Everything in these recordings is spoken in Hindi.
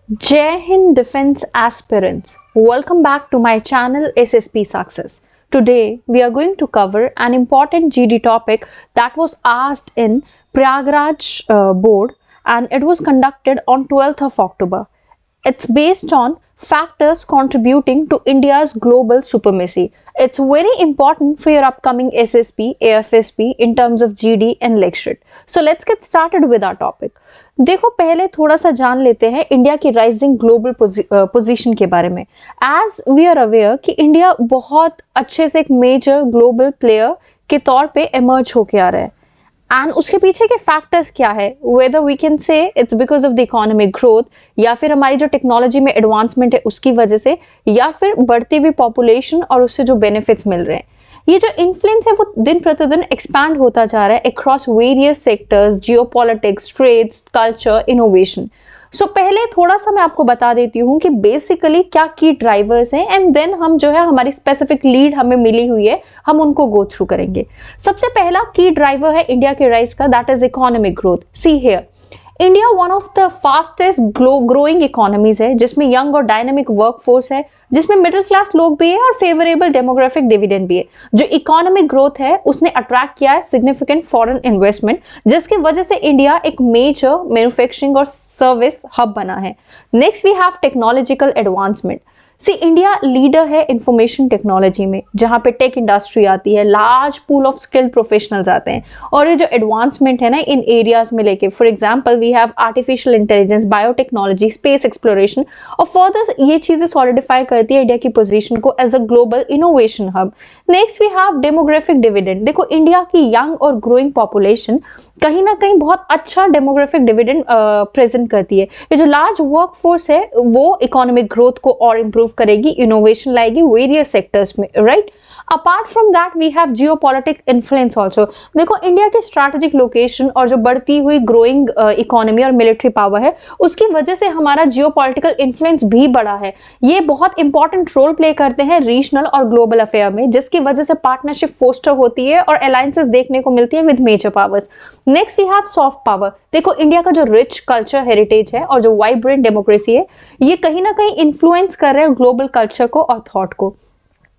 Jai Hind Defense Aspirants, welcome back to my channel SSP Success. Today we are going to cover an important GD topic that was asked in Prayagraj board and it was conducted on 12th of October. It's based on factors contributing to India's global supremacy. It's very important for your upcoming SSP, AFSP in terms of GD and lecture. So let's get started with our topic. देखो पहले थोड़ा सा जान लेते हैं इंडिया की राइजिंग ग्लोबल पोजीशन के बारे में। एज वी आर अवेयर कि इंडिया बहुत अच्छे से एक मेजर ग्लोबल प्लेयर के तौर पे इमर्ज होके आ रहा है एंड उसके पीछे के फैक्टर्स क्या है, whether we can say it's because of the economic growth या फिर हमारी जो टेक्नोलॉजी में एडवांसमेंट है उसकी वजह से या फिर बढ़ती हुई पॉपुलेशन और उससे जो बेनिफिट्स मिल रहे हैं। ये जो इन्फ्लुएंस है वो दिन प्रतिदिन एक्सपैंड होता जा रहा है across various sectors, geopolitics, trades, culture, innovation. So पहले थोड़ा सा मैं आपको बता देती हूँ कि बेसिकली क्या की ड्राइवर्स हैं एंड देन हम जो है हमारी स्पेसिफिक लीड हमें मिली हुई है हम उनको गो थ्रू करेंगे। सबसे पहला की ड्राइवर है इंडिया के राइज का, that is economic growth. See here, India one of the fastest growing economies है जिसमें यंग और डायनेमिक वर्कफोर्स है, जिसमें मिडिल क्लास लोग भी है और फेवरेबल डेमोग्राफिक डिविडेंड भी है। जो इकोनॉमिक ग्रोथ है उसने अट्रैक्ट किया है सिग्निफिकेंट फॉरेन इन्वेस्टमेंट, जिसकी वजह से इंडिया एक मेजर मैन्युफैक्चरिंग और सर्विस हब बना है। Next we have technological advancement. See India leader है इंफॉर्मेशन टेक्नोलॉजी में, जहां पे टेक इंडस्ट्री आती है, large pool of skilled professionals आते हैं और ये जो एडवांसमेंट है ना इन एरियाज में लेके, for example we have artificial intelligence, biotechnology, space exploration और फर्दर ये चीजें सॉलिडिफाई करती है इंडिया की पोजीशन को as a global innovation hub. Next we have demographic dividend. देखो इंडिया की यंग और ग्रोइंग पॉपुलेशन कहीं ना कहीं बहुत अच्छा डेमोग्राफिक डिविडेंड प्रेजेंट करती है। ये जो लार्ज वर्क फोर्स है वो इकोनॉमिक ग्रोथ को और इंप्रूव करेगी, इनोवेशन लाएगी वेरियस सेक्टर्स में, right. Apart from that we have geopolitic influence also. देखो इंडिया के स्ट्रैटेजिक लोकेशन और जो बढ़ती हुई ग्रोइंग इकोनॉमी और मिलिट्री पावर है उसकी वजह से हमारा जियोपॉलिटिकल इन्फ्लुएंस भी बढ़ा है। ये बहुत इंपॉर्टेंट रोल प्ले करते हैं रीजनल और ग्लोबल अफेयर में, जिसकी वजह से पार्टनरशिप फोस्टर होती है और अलायंसेस देखने को मिलती है with major powers. Next we have soft power. देखो इंडिया का जो रिच कल्चर हेरिटेज है और जो वाइब्रेंट डेमोक्रेसी है ये कहीं ना कहीं इन्फ्लुएंस कर रहे हैं ग्लोबल कल्चर को और थॉट को।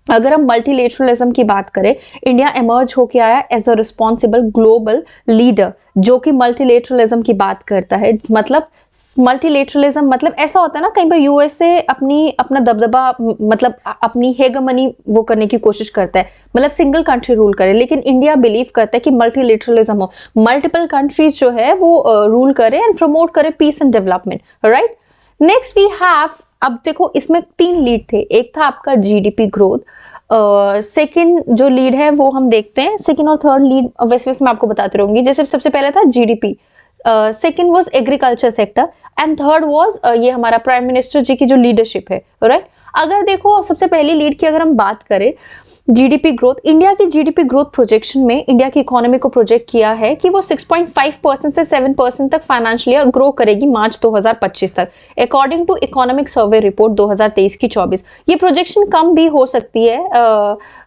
अगर हम मल्टीलेटरलिज्म की बात करें, इंडिया इमर्ज होके आया as a responsible global leader जो कि मल्टीलेटरलिज्म की बात करता है। मतलब मल्टीलेटरलिज्म मतलब ऐसा होता है ना, कहीं पर यूएसए अपना दबदबा मतलब अपनी हेगमनी वो करने की कोशिश करता है, मतलब सिंगल कंट्री रूल करे, लेकिन इंडिया बिलीव करता है कि मल्टीलेटरलिज्म हो, मल्टीपल कंट्रीज जो है वो रूल करे एंड प्रमोट करे peace and development, right. Next we have, अब देखो इसमें 3 लीड थे, एक था आपका जीडीपी ग्रोथ, सेकंड जो लीड है वो हम देखते हैं, सेकंड और थर्ड लीड वैसे वैसे मैं आपको बताती रहूंगी। जैसे सबसे पहले था GDP, second was agriculture sector and third was ये हमारा प्राइम मिनिस्टर जी की जो लीडरशिप है, राइट। अगर देखो सबसे पहली लीड की अगर हम बात करें जीडीपी ग्रोथ, इंडिया की जीडीपी ग्रोथ प्रोजेक्शन में इंडिया की इकोनॉमी को प्रोजेक्ट किया है कि वो 6.5% से 7% तक फाइनेंशियल ईयर ग्रो करेगी मार्च 2025 तक, according to economic survey report 2023 की 24। ये प्रोजेक्शन कम भी हो सकती है।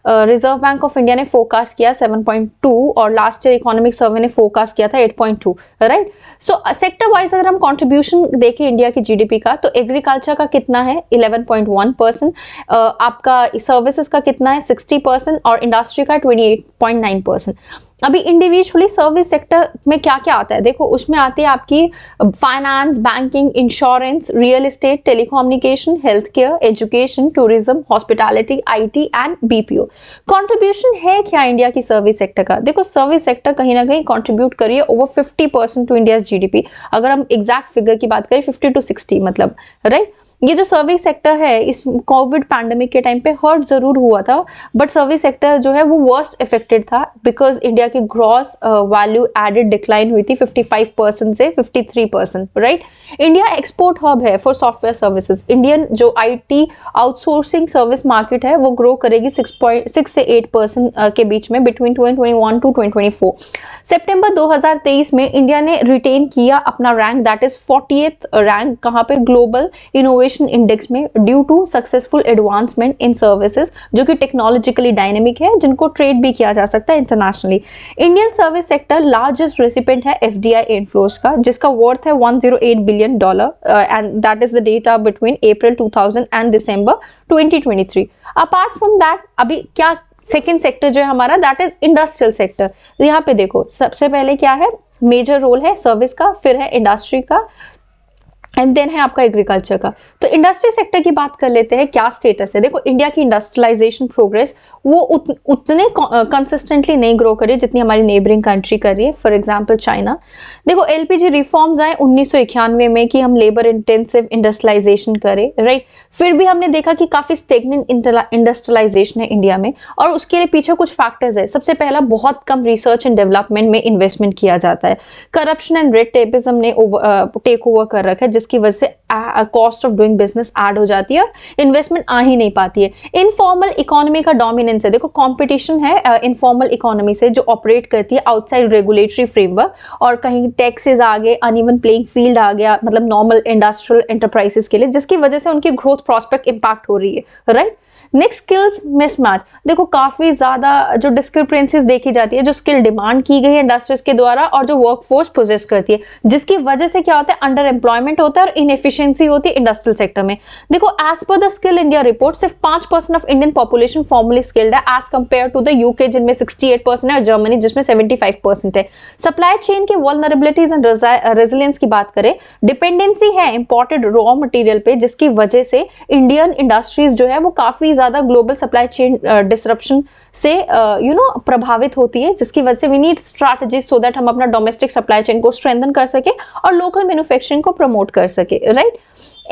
रिजर्व बैंक ऑफ इंडिया ने फोकास्ट किया 7.2 और लास्ट ईयर इकोनॉमिक सर्वे ने फोकास्ट किया था 8.2, राइट। सो सेक्टर वाइज अगर हम कंट्रीब्यूशन देखें इंडिया की जीडीपी का, तो एग्रीकल्चर का कितना है 11.1%, आपका सर्विसेज का कितना है 60% और इंडस्ट्री का 28.9%। अभी इंडिविजुअली सर्विस सेक्टर में क्या क्या आता है देखो, उसमें आती है आपकी finance, banking, insurance, real estate, telecommunication, health care, education, tourism, hospitality, IT and BPO. Contribution है क्या इंडिया की सर्विस सेक्टर का? देखो सर्विस सेक्टर कहीं ना कहीं कंट्रीब्यूट करिए ओवर 50% टू इंडिया जीडीपी। अगर हम एग्जैक्ट फिगर की बात करें 50 to 60 मतलब, राइट। ये जो सर्विस सेक्टर है इस कोविड पैंडेमिक के टाइम पे हर्ट जरूर हुआ था, बट सर्विस सेक्टर जो है वो वर्स्ट इफेक्टेड था बिकॉज इंडिया की ग्रॉस वैल्यू एडेड डिक्लाइन हुई थी 55% से 53%, राइट। इंडिया एक्सपोर्ट हब है फॉर सॉफ्टवेयर सर्विसेज। इंडियन जो आईटी आउटसोर्सिंग सर्विस मार्केट है वो ग्रो करेगी 6 से 8% के बीच में बिटवीन 2021 टू 2024। सितंबर 2023 में इंडिया ने रिटेन किया अपना rank, that is 40th rank, कहाँ पे ग्लोबल इनोवेशन इनोवेशन इंडेक्स में due to successful advancement in services जो कि टेक्नोलॉजिकली डायनेमिक है, जिनको ट्रेड भी किया जा सकता है internationally. Indian service sector largest recipient है एफडीआई इनफ्लोज का, जिसका वर्थ है $108 billion and that is the data between April 2000 and December 2023। Apart from that अभी क्या सेकेंड सेक्टर जो है हमारा, दैट इज इंडस्ट्रियल सेक्टर। यहाँ पे देखो सबसे पहले क्या है, मेजर रोल है सर्विस का, फिर है इंडस्ट्री का, एंड देन है आपका एग्रीकल्चर का। तो इंडस्ट्री सेक्टर की बात कर लेते हैं, क्या स्टेटस है। देखो इंडिया की इंडस्ट्रियलाइजेशन प्रोग्रेस वो उतने कंसिस्टेंटली नहीं ग्रो करी जितनी हमारी नेबरिंग कंट्री कर रही है, फॉर एग्जांपल चाइना। देखो एलपीजी रिफॉर्म्स आए 1991 में कि हम लेबर इंटेंसिव इंडस्ट्रियलाइजेशन करें, राइट। फिर भी हमने देखा कि काफी स्टेगनेंट इंडस्ट्रियलाइजेशन है इंडिया में, और उसके लिए पीछे कुछ फैक्टर्स है। सबसे पहला, बहुत कम रिसर्च एंड डेवलपमेंट में इन्वेस्टमेंट किया जाता है। करप्शन एंड रेड टेपिज्म ने टेक ओवर कर रखा है, जिसकी वजह से cost of doing business add हो जाती है, इन्वेस्टमेंट आ ही नहीं पाती है। इनफॉर्मल इकोनॉमी का डोमिनेंस है। देखो कंपटीशन है इनफॉर्मल इकोनॉमी से जो ऑपरेट करती है आउटसाइड रेगुलेटरी फ्रेमवर्क, और कहीं टैक्सेस आ गए, अनइवन प्लेइंग फील्ड आ गया, मतलब नॉर्मल इंडस्ट्रियल एंटरप्राइजेस के लिए, जिसकी वजह से उनकी ग्रोथ प्रोस्पेक्ट इंपैक्ट हो रही है, राइट। Next, skills mismatch. देखो काफी ज्यादा जो डिस्क्रिपेंसीज देखी जाती है, जो स्किल डिमांड की गई है इंडस्ट्रीज के द्वारा और जो वर्कफोर्स पोजेस करती है, जिसकी वजह से क्या होता है, अंडर एम्प्लॉयमेंट होता है और इनएफिशिएंसी होती है इंडस्ट्रियल सेक्टर में। देखो as per the skill India report, सिर्फ 5% of Indian population formally skilled है as compare to the UK जिनमें 68% है और जर्मनी जिसमें 75% है। सप्लाई चेन के वल्नरेबिलिटीज एंड रेजिलियंस की बात करें, डिपेंडेंसी है इंपोर्टेड रॉ मटेरियल पे, जिसकी वजह से इंडियन इंडस्ट्रीज जो है वो काफी ज्यादा ग्लोबल सप्लाई चेन डिसरप्शन से प्रभावित होती है, जिसकी वजह से we need strategies so that हम अपना डोमेस्टिक सप्लाई चेन को स्ट्रेंथन कर सके और लोकल मैन्युफैक्चरिंग को प्रमोट कर सके, राइट।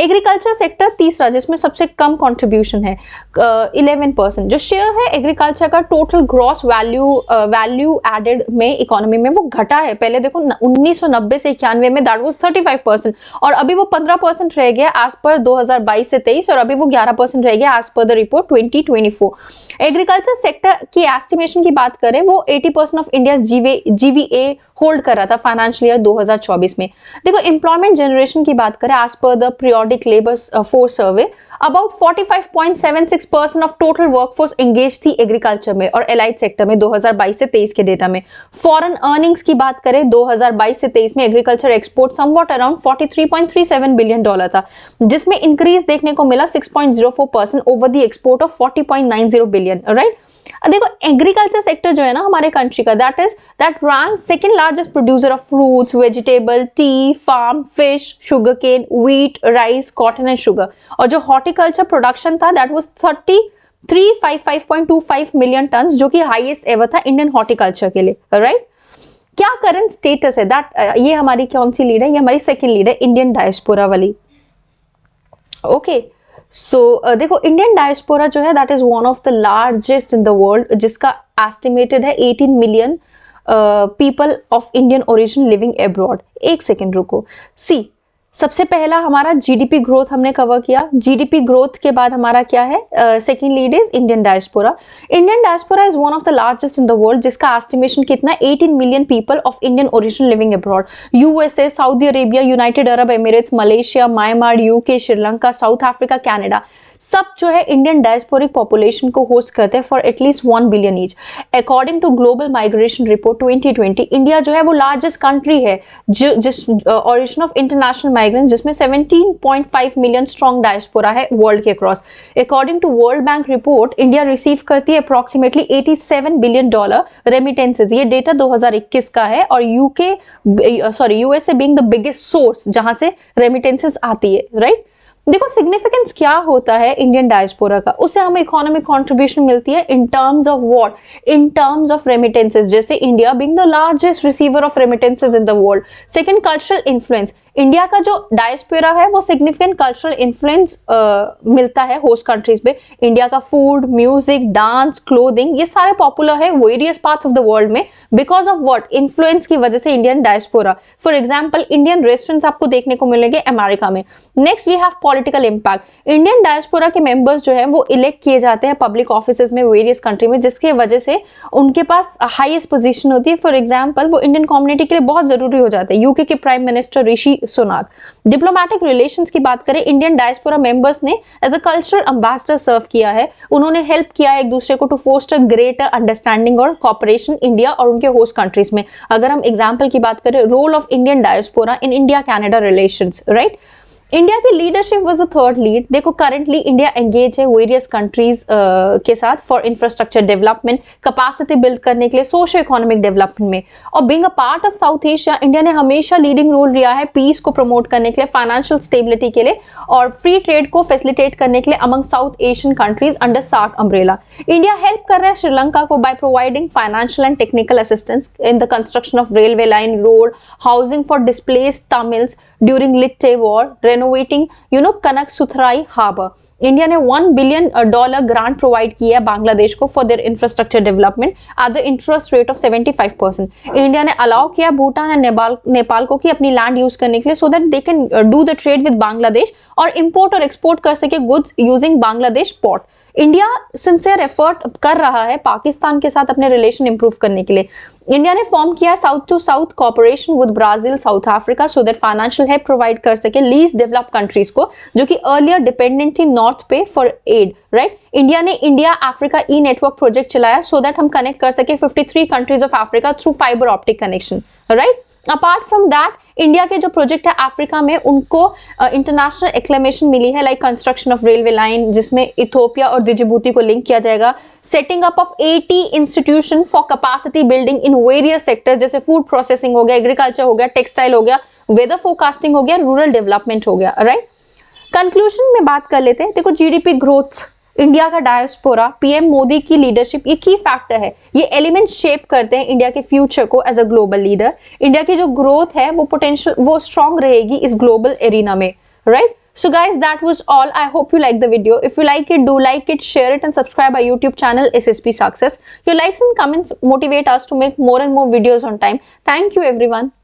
एग्रीकल्चर सेक्टर तीसरा, जिसमें सबसे कम कंट्रीब्यूशन है 11%। जो शेयर है एग्रीकल्चर का टोटल ग्रॉस वैल्यू एडेड में इकोनॉमी में, वो घटा है। पहले देखो 1990 से 91 में दैट वाज 35%, और अभी वो 15% रह गया एज पर 2022 से 23, और अभी वो 11% रह गया as per the report 2024। Agriculture sector की एस्टिमेशन की बात करें, वो 80% ऑफ इंडिया जीवीए होल्ड कर रहा था फाइनेंशियल ईयर 2024 में। देखो एम्प्लॉयमेंट जनरेशन की बात करें, as per the periodic labour force survey, about 45.76% of total workforce engage थी एग्रीकल्चर में और एलाइड सेक्टर में 2022 से 23 के डेटा में। फॉरेन अर्निंग्स की बात करें 2022 से 23 में agriculture export somewhat around $43.37 billion था, जिसमें इंक्रीज देखने को मिला 6.04% over the export of 40.90 billion, right. देखो एग्रीकल्चर सेक्टर जो है ना हमारे कंट्री का, that rank second largest producer of fruits, vegetable, tea, farm, fish, sugar cane, wheat, rice, cotton and sugar. और जो हॉर्टिकल्चर प्रोडक्शन था दैट वाज 355.25 मिलियन टन, जो कि हाईएस्ट एवर था इंडियन हॉर्टिकल्चर के लिए, राइट। क्या करंट स्टेटस है, दैट ये हमारी कौन सी लीड है, ये हमारी सेकेंड लीड है, इंडियन डायस्पोरा वाली, ओके। सो देखो इंडियन डायस्पोरा जो है that is one of the largest in the world, जिसका एस्टिमेटेड है 18 million people of Indian origin living abroad. एक सेकेंड रुको, सी सबसे पहला हमारा जीडीपी ग्रोथ हमने कवर किया। जीडीपी ग्रोथ के बाद हमारा क्या है, second lead is Indian diaspora. Indian diaspora is one of the largest in the world, जिसका एस्टिमेशन कितना, 18 million people of Indian origin living abroad. USA, Saudi Arabia, United Arab Emirates, Malaysia, Myanmar, UK, Sri Lanka, South Africa, Canada, सब जो है इंडियन डायस्पोरिक पॉपुलेशन को होस्ट करते हैं for at least 1 billion each. According to global migration report 2020, India जो है वो लार्जेस्ट कंट्री है जिस ओरिजिन ऑफ इंटरनेशनल माइग्रेंट्स, जिसमें 17.5 मिलियन स्ट्रॉन्ग डायस्पोरा है वर्ल्ड के across. According to world bank report, India receive करती है अप्रोक्सीमेटली $87 बिलियन रेमिटेंसेज। ये डेटा 2021 का है, और USA being the biggest source जहां से रेमिटेंसेज आती है, राइट। देखो सिग्निफिकेंस क्या होता है इंडियन डायस्पोरा का, उससे हमें इकोनॉमिक कंट्रीब्यूशन मिलती है in terms of what, in terms of remittances, जैसे India being the largest receiver of remittances in the world. Second, cultural influence, India का जो डायस्पोरा है वो सिग्निफिकेंट कल्चरल इन्फ्लुएंस मिलता है होस्ट कंट्रीज पे। इंडिया का फूड, म्यूजिक, डांस, क्लोथिंग, ये सारे पॉपुलर है various parts of the world में बिकॉज ऑफ व्हाट, इन्फ्लुएंस की वजह से Indian diaspora. For example Indian restaurants आपको देखने को मिलेंगे अमेरिका में। Next we have political impact, Indian diaspora के मेंबर्स जो है वो इलेक्ट किए जाते हैं पब्लिक ऑफिसेज में वेरियस कंट्री में, जिसके वजह से उनके पास हाईएस्ट पोजीशन होती है। फॉर एग्जांपल वो इंडियन कम्युनिटी के लिए बहुत जरूरी हो जाता है। यूके के प्राइम मिनिस्टर ऋषि सुनाक। डिप्लोमेटिक रिलेशंस की बात करें, इंडियन डायस्पोरा मेंबर्स ने एज अ कल्चरल एम्बेसडर सर्व किया है। उन्होंने हेल्प किया है एक दूसरे को टू फोस्टर ग्रेटर अंडरस्टैंडिंग और कॉपरेशन इंडिया और उनके होस्ट कंट्रीज में। अगर हम एग्जाम्पल की बात करें, role of Indian diaspora in India Canada relations, right. India की leadership was the third lead. देखो करंटली इंडिया एंगेज है वेरियस कंट्रीज के साथ for infrastructure development, capacity build करने के लिए, सोशो इकोनॉमिक डेवलपमेंट में। और being a part of South Asia, India ने हमेशा लीडिंग रोल लिया है पीस को प्रमोट करने के लिए, फाइनेंशियल स्टेबिलिटी के लिए और फ्री ट्रेड को फैसिलिटेट करने के लिए among south Asian countries under SAARC umbrella. India help कर रहा है श्रीलंका को by providing financial and technical assistance in the construction of railway line, road, housing for displaced Tamils during LTTE war, renovating Kankesanthurai harbour. India ने $1 बिलियन ग्रांट प्रोवाइड किया है बांग्लादेश को for their infrastructure development at the interest rate of 75%। India ने अलाउ किया भूटान एंड नेपाल को कि अपनी लैंड यूज करने के लिए so that they can do the trade with Bangladesh और इंपोर्ट और एक्सपोर्ट कर सके goods using Bangladesh port. India sincere effort कर रहा है पाकिस्तान के साथ अपने रिलेशन इंप्रूव करने के लिए। इंडिया ने फॉर्म किया South to South cooperation with Brazil, South Africa so that financial help provide कर सके लीस्ट डेवलप्ड कंट्रीज को जो कि अर्लियर डिपेंडेंट थी नॉर्थ पे फॉर एड, राइट। इंडिया ने India Africa e network project चलाया सो दैट हम कनेक्ट कर सके 53 countries of Africa through fibre optic connection, right. Apart from that, India के जो प्रोजेक्ट है अफ्रीका में उनको इंटरनेशनल एक्लेमेशन मिली है, like construction of railway line जिसमें इथियोपिया और डिजिबूती को लिंक किया जाएगा, setting up of 80 institution for capacity building in various sectors जैसे फूड प्रोसेसिंग हो गया, एग्रीकल्चर हो गया, टेक्सटाइल हो गया, वेदर फोरकास्टिंग हो गया, रूरल डेवलपमेंट हो गया, राइट। कंक्लूजन में बात कर लेते हैं। देखो जीडीपी ग्रोथ, इंडिया का डायस्पोरा, पीएम मोदी की लीडरशिप, ये की फैक्टर है। ये एलिमेंट शेप करते हैं इंडिया के फ्यूचर को as a global leader. India की जो ग्रोथ है वो पोटेंशियल वो स्ट्रॉन्ग रहेगी इस ग्लोबल एरिना में, right. So guys, that was all. I hope you like the video. If you like it, do like it, share it and subscribe our YouTube channel SSP Success. Your likes and comments motivate us to make more and more videos on time. Thank you everyone.